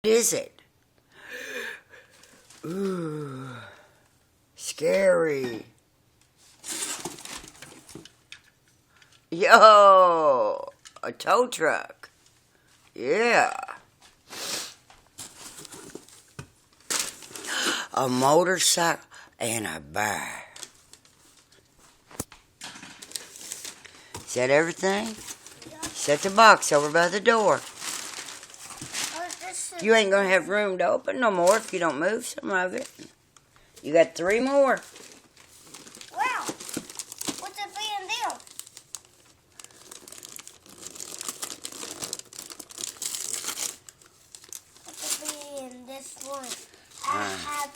What is it? Ooh, scary. Yo, a tow truck. Yeah. A motorcycle and a bear. Is that everything? Yeah. Set the box over by the door. This is You ain't gonna have room to open no more if you don't move some of it. You got 3 more. wow. What's it being there? What's it being this one? I have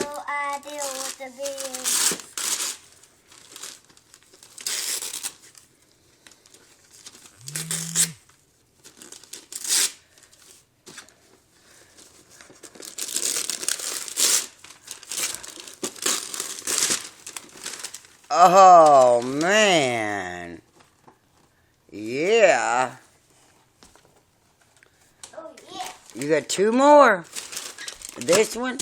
no idea what the being. Oh, man. Yeah. Oh yeah. You got 2 more. This one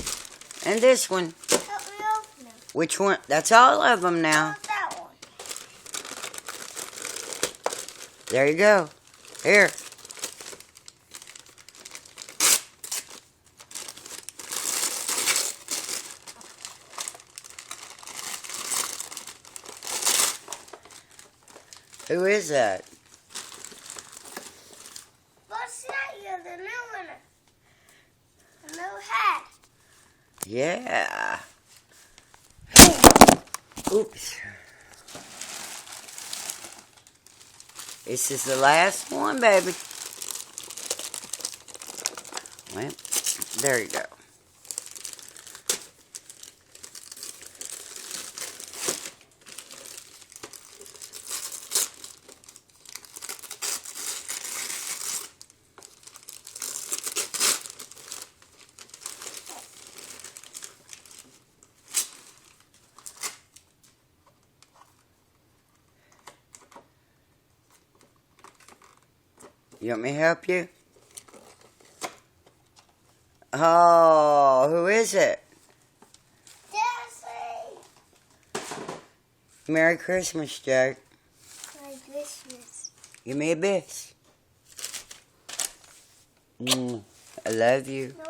and this one. Help me open it. Which one? That's all of them now. What's that one? There you go. Here. Who is that? What's that? You're the new winner. A new hat. Yeah. Oops. This is the last one, baby. Well, there you go. You want me to help you? Oh, who is it? Jessie. Merry Christmas, Jack. Merry Christmas. Give me a kiss. I love you. No,